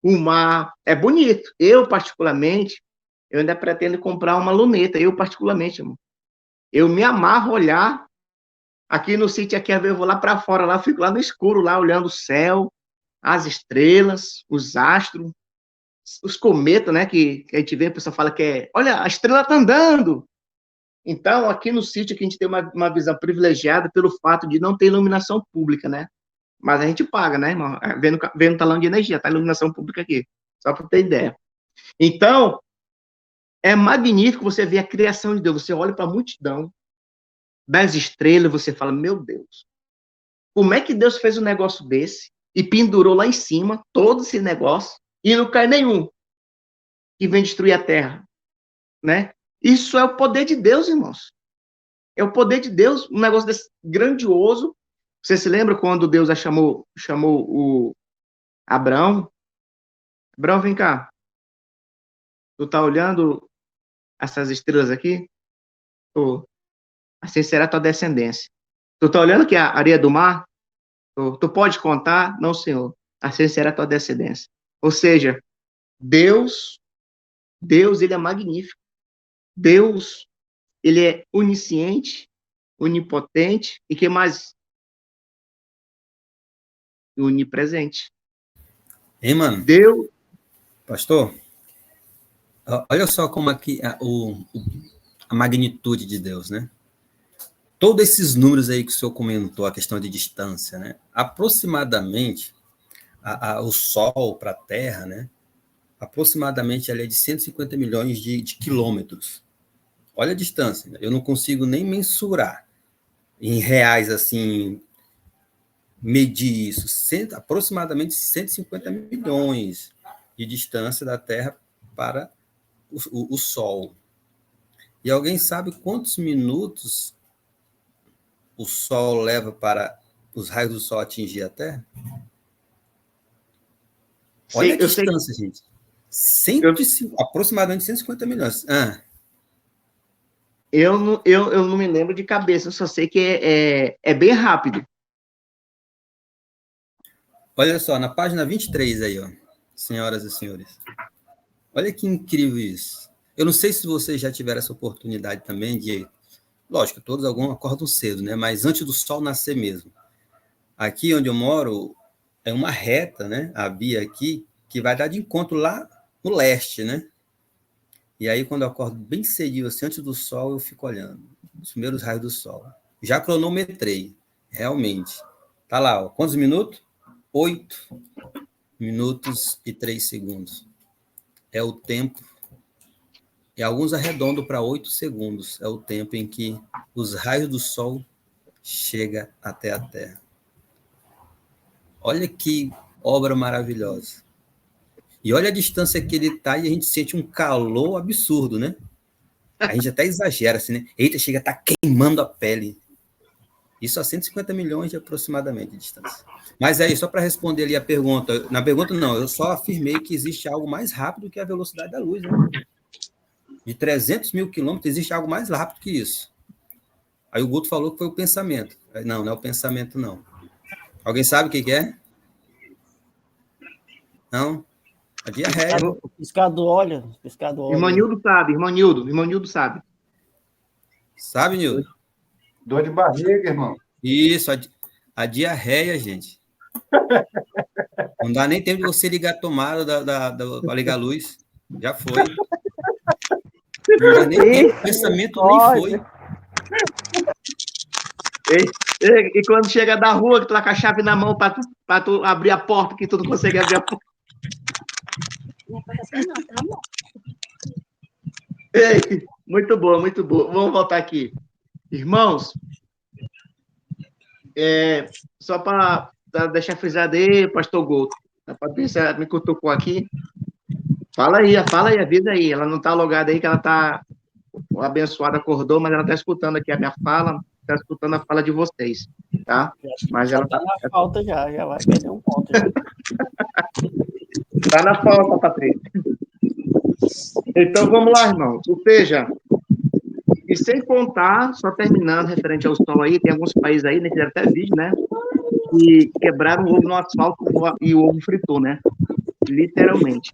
o mar. É bonito. Eu, particularmente, eu ainda pretendo comprar uma luneta. Eu, particularmente, irmão. Eu me amarro a olhar aqui no sítio, aqui, eu vou lá para fora, lá, fico lá no escuro, lá, olhando o céu, as estrelas, os astros, os cometas, né, que a gente vê, a pessoa fala que é, olha, a estrela tá andando. Então, aqui no sítio, aqui a gente tem uma visão privilegiada pelo fato de não ter iluminação pública, né? Mas a gente paga, né, irmão? Vendo talão de energia, tá? Iluminação pública aqui, só para ter ideia. Então, é magnífico você ver a criação de Deus. Você olha para a multidão das estrelas, você fala, meu Deus, como é que Deus fez um negócio desse e pendurou lá em cima todo esse negócio e não cai nenhum que vem destruir a terra, né? Isso é o poder de Deus, irmãos. É o poder de Deus, um negócio desse grandioso. Você se lembra quando Deus chamou o Abraão? Abraão, vem cá. Tu tá olhando essas estrelas aqui? Tô. Assim será a tua descendência. Tu tá olhando aqui a areia do mar? Tu pode contar? Não, Senhor. Assim será a tua descendência. Ou seja, Deus, ele é magnífico. Deus, ele é onisciente, onipotente e que mais? Onipresente. Hein, mano? Deus. Pastor, olha só como aqui a magnitude de Deus, né? Todos esses números aí que o senhor comentou, a questão de distância, né? Aproximadamente, o Sol para a Terra, né? Aproximadamente ali é de 150 milhões de quilômetros. Olha a distância, eu não consigo nem mensurar em reais, assim, medir isso. Aproximadamente 150 milhões de distância da Terra para o Sol. E alguém sabe quantos minutos o Sol leva para os raios do Sol atingir a Terra? Olha a distância, gente. Aproximadamente 150 milhões. Eu não me lembro de cabeça, eu só sei que é bem rápido. Olha só, na página 23 aí, ó, senhoras e senhores. Olha que incrível isso. Eu não sei se vocês já tiveram essa oportunidade também de... Lógico, todos alguns acordam cedo, né? Mas antes do sol nascer mesmo. Aqui onde eu moro, é uma reta, né? A via aqui, que vai dar de encontro lá no leste, né? E aí, quando eu acordo bem cedinho, assim, antes do sol, eu fico olhando os primeiros raios do sol. Já cronometrei, realmente. Tá lá, ó. Quantos minutos? 8 minutos e 3 segundos. É o tempo, e alguns arredondam para 8 segundos. É o tempo em que os raios do Sol chegam até a Terra. Olha que obra maravilhosa. E olha a distância que ele está e a gente sente um calor absurdo, né? A gente até exagera, assim, né? Eita, chega a estar queimando a pele. Isso a 150 milhões de aproximadamente de distância. Mas aí, só para responder ali a pergunta, na pergunta não, eu só afirmei que existe algo mais rápido que a velocidade da luz, né? De 300 mil quilômetros, existe algo mais rápido que isso. Aí o Guto falou que foi o pensamento. Não, não é o pensamento, não. Alguém sabe o que é? Não? A diarreia. O piscado olha. O piscado olha. Irmão sabe, irmão Nildo sabe. Sabe, Nildo? Dor de barriga, irmão. Isso, a diarreia, gente. Não dá nem tempo de você ligar a tomada para ligar a luz. Já foi. Não dá nem tempo, o pensamento nem foi. E quando chega da rua, que tu tá com a chave na mão para tu abrir a porta, que tu não consegue abrir a porta. Ei, muito bom, muito bom. Vamos voltar aqui. Irmãos, só para deixar frisado aí, pastor Goto, para ver se ela me cutucou aqui. Fala aí, avisa aí. Ela não está logada aí, que ela está... O abençoado acordou, mas ela está escutando aqui a minha fala, está escutando a fala de vocês, tá? Mas ela está na falta já vai perder um ponto. Está na falta, Patrícia. Então, vamos lá, irmãos. Ou seja, e sem contar, só terminando, referente ao sol aí, tem alguns países aí, né, que fizeram até vídeo, né, que quebraram o ovo no asfalto e o ovo fritou, né? Literalmente.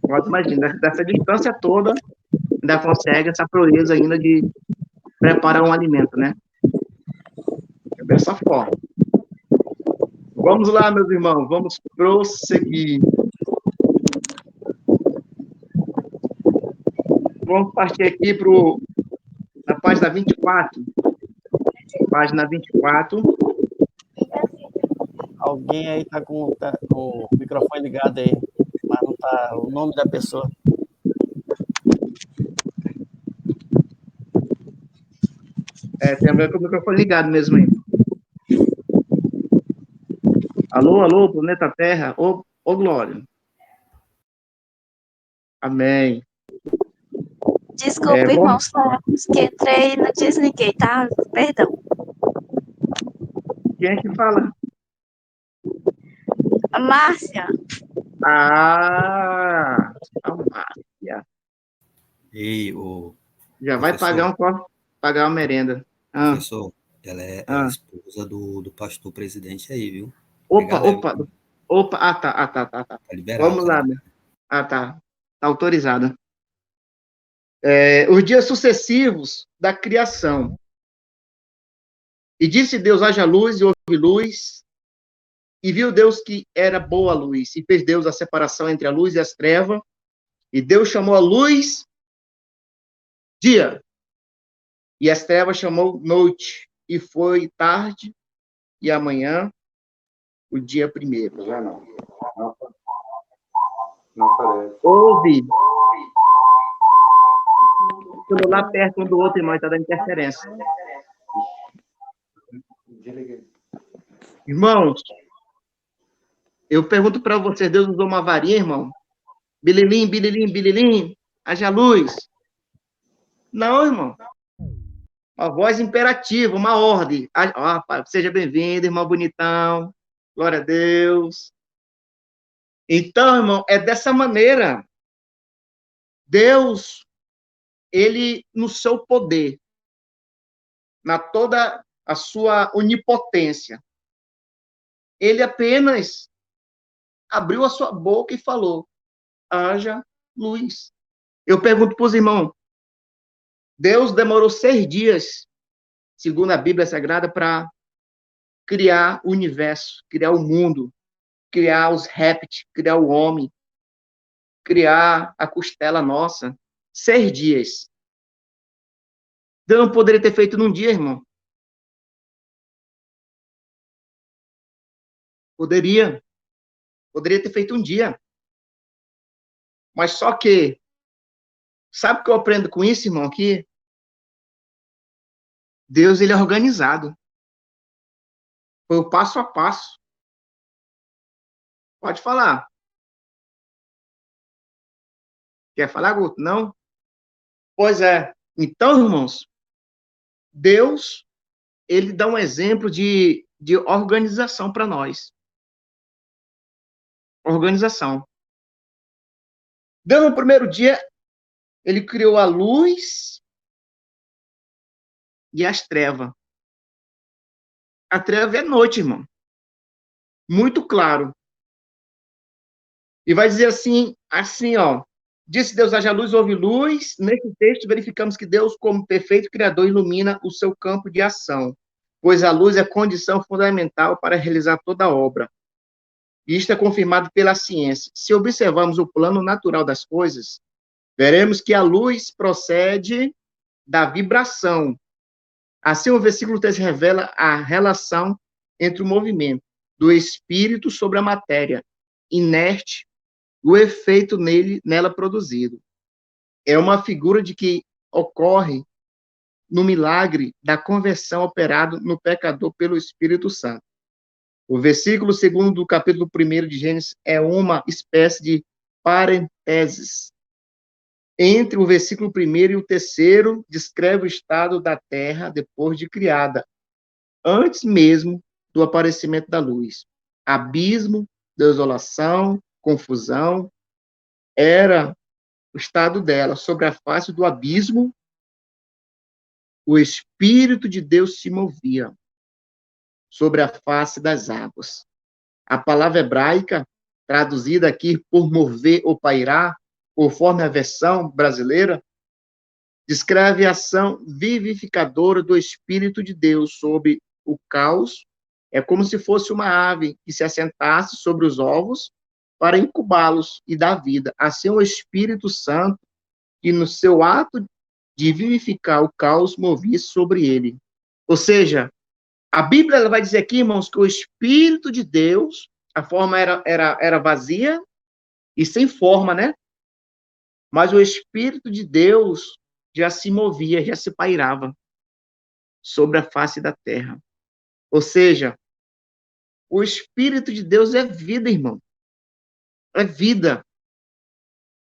Pode imaginar, dessa distância toda, ainda consegue essa proeza ainda de preparar um alimento, né? É dessa forma. Vamos lá, meus irmãos, vamos prosseguir. Vamos partir aqui na página 24. Página 24. Alguém aí tá com o microfone ligado aí, mas não tá o nome da pessoa. Tem a ver com o microfone ligado mesmo aí. Alô, planeta Terra. Ô, glória. Amém. Desculpa, irmãos, que entrei e não desliguei, tá? Perdão. Quem é que fala? A Márcia. A Márcia. Ei, já vai pagar uma merenda. Professor, ela é a esposa do pastor presidente aí, viu? Opa. Tá. Tá liberado. Vamos lá. Né? Tá. Tá autorizada. Os dias sucessivos da criação. E disse Deus, haja luz, e houve luz. E viu Deus que era boa a luz. E fez Deus a separação entre a luz e as trevas. E Deus chamou a luz dia. E as trevas chamou noite. E foi tarde e amanhã o dia primeiro. Já não. Não parece. Ouve. O celular perto um do outro, irmão, está dando interferência. Irmãos, eu pergunto para vocês, Deus usou uma varinha, irmão? Bililim, haja luz. Não, irmão. Uma voz imperativa, uma ordem. Seja bem-vindo, irmão bonitão. Glória a Deus. Então, irmão, é dessa maneira. Deus, ele, no seu poder, na toda a sua onipotência, ele apenas abriu a sua boca e falou, haja luz. Eu pergunto para os irmãos, Deus demorou 6 dias, segundo a Bíblia Sagrada, para criar o universo, criar o mundo, criar os répteis, criar o homem, criar a costela nossa. 6 dias. Deus não poderia ter feito num dia, irmão. Poderia ter feito um dia. Mas só que, sabe o que eu aprendo com isso, irmão, aqui? Deus, ele é organizado. Foi o passo a passo. Pode falar. Quer falar, Guto? Não? Pois é. Então, irmãos, Deus, ele dá um exemplo de organização para nós. Organização. Deus, no primeiro dia, ele criou a luz e as trevas. A treva é noite, irmão. Muito claro. E vai dizer assim, ó. Disse Deus, haja luz, houve luz. Nesse texto, verificamos que Deus, como perfeito criador, ilumina o seu campo de ação, pois a luz é condição fundamental para realizar toda a obra. E isto é confirmado pela ciência. Se observarmos o plano natural das coisas, veremos que a luz procede da vibração. Assim, o versículo 3 revela a relação entre o movimento do espírito sobre a matéria inerte, o efeito nela produzido. É uma figura de que ocorre no milagre da conversão operado no pecador pelo Espírito Santo. O versículo 2 do capítulo 1 de Gênesis é uma espécie de parênteses. Entre o versículo 1 e o 3, descreve o estado da terra depois de criada, antes mesmo do aparecimento da luz. Abismo, desolação, confusão, era o estado dela. Sobre a face do abismo, o Espírito de Deus se movia sobre a face das águas. A palavra hebraica, traduzida aqui por mover ou pairar, conforme a versão brasileira, descreve a ação vivificadora do Espírito de Deus sobre o caos. É como se fosse uma ave que se assentasse sobre os ovos para incubá-los e dar vida. Assim, o Espírito Santo, que no seu ato de vivificar o caos, movia sobre ele. Ou seja, a Bíblia ela vai dizer aqui, irmãos, que o Espírito de Deus, a forma era vazia e sem forma, né? Mas o Espírito de Deus já se movia, já se pairava sobre a face da terra. Ou seja, o Espírito de Deus é vida, irmão. É vida.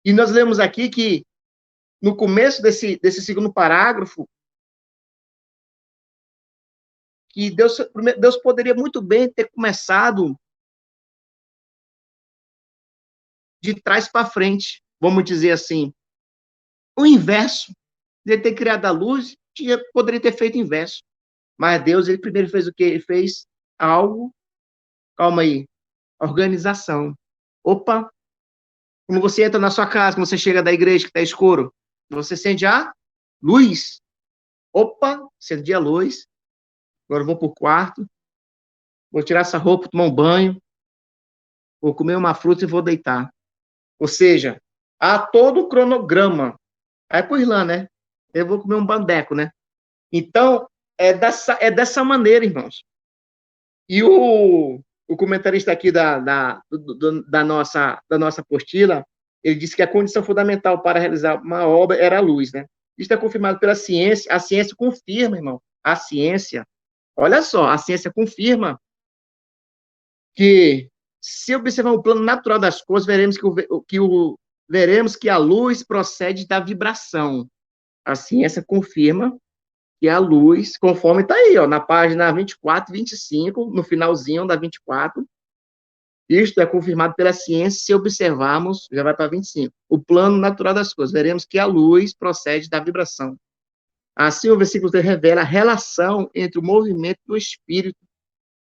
E nós lemos aqui que, no começo desse segundo parágrafo, que Deus poderia muito bem ter começado de trás para frente, vamos dizer assim. O inverso. De ter criado a luz, poderia ter feito o inverso. Mas Deus, ele primeiro fez o quê? Ele fez algo, calma aí, organização. Opa, quando você entra na sua casa, quando você chega da igreja que está escuro, você acende a luz. Opa, acendi a luz. Agora eu vou para o quarto, vou tirar essa roupa, tomar um banho, vou comer uma fruta e vou deitar. Ou seja, há todo o cronograma. Aí é por Irlã, né? Eu vou comer um bandeco, né? Então, é dessa maneira, irmãos. E o comentarista aqui da nossa apostila, ele disse que a condição fundamental para realizar uma obra era a luz, né? Isso é confirmado pela ciência. A ciência confirma, irmão. A ciência, olha só, a ciência confirma que, se observar o plano natural das coisas, veremos que a luz procede da vibração. A ciência confirma que a luz, conforme está aí, ó, na página 24 e 25, no finalzinho da 24, isto é confirmado pela ciência, se observarmos, já vai para 25, o plano natural das coisas, veremos que a luz procede da vibração. Assim, o versículo 3 revela a relação entre o movimento do espírito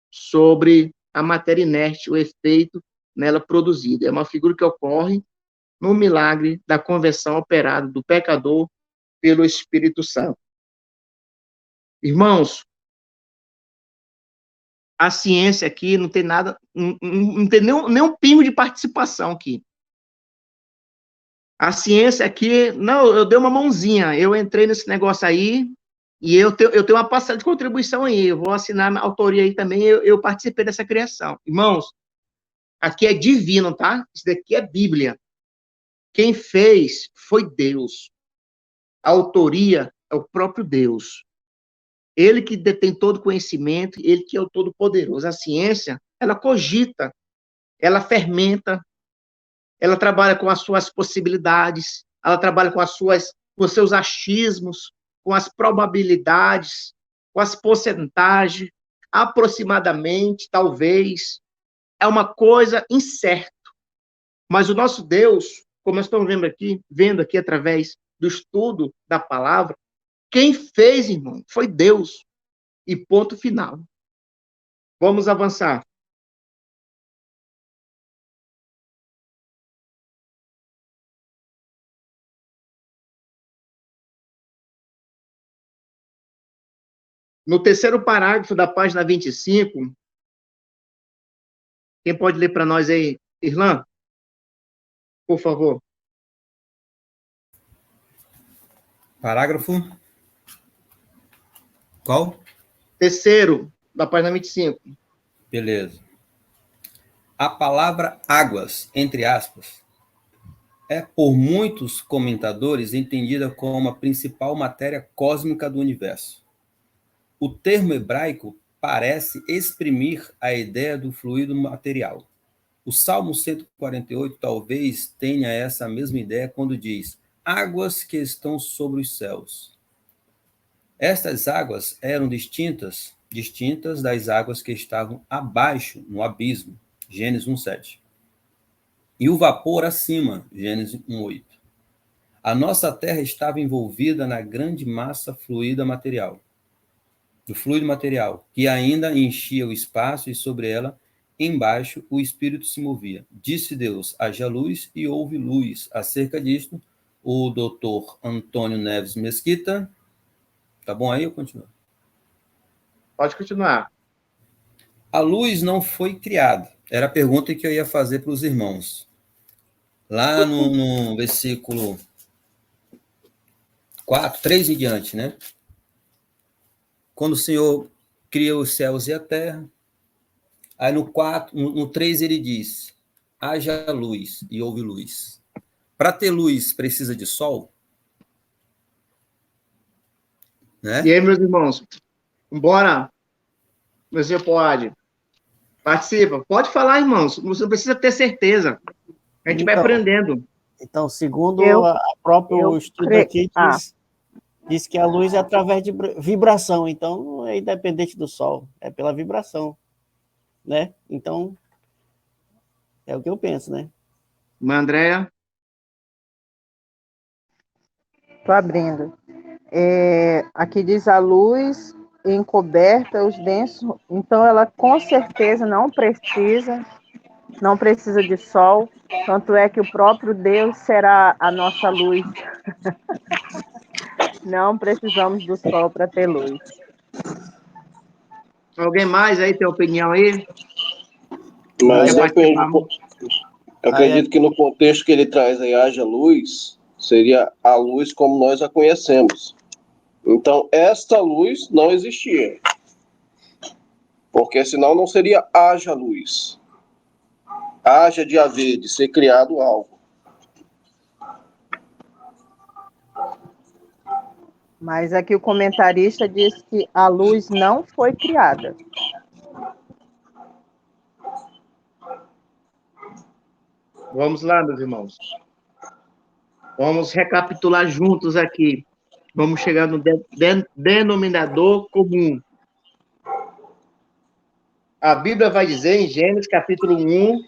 sobre a matéria inerte, o efeito nela produzido. É uma figura que ocorre no milagre da conversão operada do pecador pelo Espírito Santo. Irmãos, a ciência aqui não tem nada, não tem nenhum pingo de participação aqui. A ciência aqui, não, eu dei uma mãozinha, eu entrei nesse negócio aí, E eu tenho uma parcela de contribuição aí, eu vou assinar a autoria aí também, eu participei dessa criação. Irmãos, aqui é divino, tá? Isso daqui é Bíblia. Quem fez foi Deus. A autoria é o próprio Deus. Ele que detém todo conhecimento, ele que é o todo-poderoso. A ciência, ela cogita, ela fermenta, ela trabalha com as suas possibilidades, ela trabalha com os seus achismos, com as probabilidades, com as porcentagens, aproximadamente, talvez. É uma coisa incerta. Mas o nosso Deus, como nós estamos vendo aqui através do estudo da palavra, quem fez, irmão, foi Deus. E ponto final. Vamos avançar. No terceiro parágrafo da página 25, quem pode ler para nós aí, Irlan? Por favor. Parágrafo. Qual? Terceiro, da página 25. Beleza. A palavra águas, entre aspas, é por muitos comentadores entendida como a principal matéria cósmica do universo. O termo hebraico parece exprimir a ideia do fluido material. O Salmo 148 talvez tenha essa mesma ideia quando diz: águas que estão sobre os céus. Estas águas eram distintas das águas que estavam abaixo, no abismo, Gênesis 1:7. E o vapor acima, Gênesis 1:8. A nossa terra estava envolvida na grande massa fluida material, do fluido material, que ainda enchia o espaço e sobre ela, embaixo, o Espírito se movia. Disse Deus, haja luz e houve luz. Acerca disto, o doutor Antônio Neves Mesquita. Tá bom aí ou continua? Pode continuar. A luz não foi criada. Era a pergunta que eu ia fazer para os irmãos. Lá no versículo 4, 3 em diante, né? Quando o Senhor cria os céus e a terra, aí no 3 ele diz, haja luz e houve luz. Para ter luz, precisa de sol? Né? E aí, meus irmãos? Bora. Você pode. Participa. Pode falar, irmãos. Você não precisa ter certeza. A gente vai aprendendo. Então, segundo o próprio estudo aqui, diz que a luz é através de vibração. Então, não é independente do Sol. É pela vibração. Né? Então, é o que eu penso, né? Andréia? Estou abrindo. Aqui diz a luz encoberta os densos, então ela com certeza não precisa de sol, tanto é que o próprio Deus será a nossa luz. Não precisamos do sol para ter luz. Alguém mais aí tem opinião aí? Mas depende. Eu acredito que no contexto que ele traz aí, haja luz, seria a luz como nós a conhecemos. Então, esta luz não existia. Porque senão não seria haja luz. Haja de haver, de ser criado algo. Mas aqui o comentarista diz que a luz não foi criada. Vamos lá, meus irmãos. Vamos recapitular juntos aqui. Vamos chegar no denominador comum. A Bíblia vai dizer em Gênesis, capítulo 1,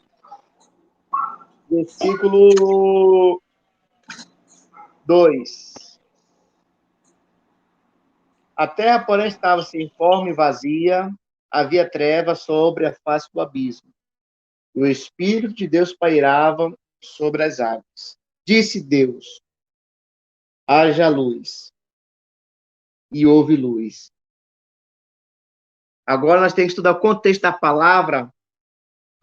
versículo 2. A terra, porém, estava sem forma e vazia, havia trevas sobre a face do abismo. E o Espírito de Deus pairava sobre as águas. Disse Deus, haja luz. E houve luz. Agora nós temos que estudar o contexto da palavra,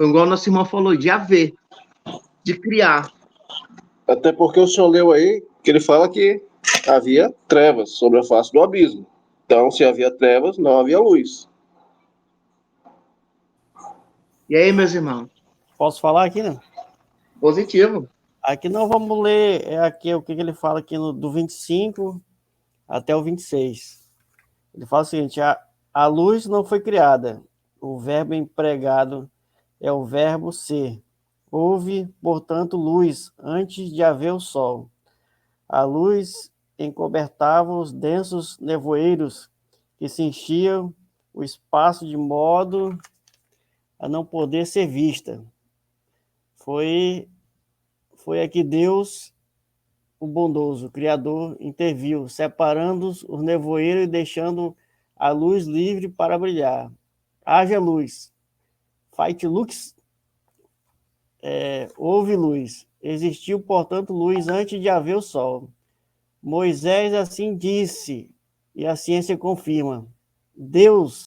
igual o nosso irmão falou, de haver, de criar. Até porque o senhor leu aí que ele fala que havia trevas sobre a face do abismo. Então, se havia trevas, não havia luz. E aí, meus irmãos? Posso falar aqui, né? Positivo. Aqui nós vamos ler aqui, o que ele fala aqui do 25 até o 26. Ele fala o seguinte: a luz não foi criada, o verbo empregado é o verbo ser. Houve, portanto, luz antes de haver o sol. A luz encobertava os densos nevoeiros que se enchiam o espaço de modo a não poder ser vista. Foi aqui Deus, o bondoso, o Criador, interviu, separando os nevoeiros e deixando a luz livre para brilhar. Haja luz. Fight lux. Houve luz. Existiu, portanto, luz antes de haver o sol. Moisés assim disse, e a ciência confirma. Deus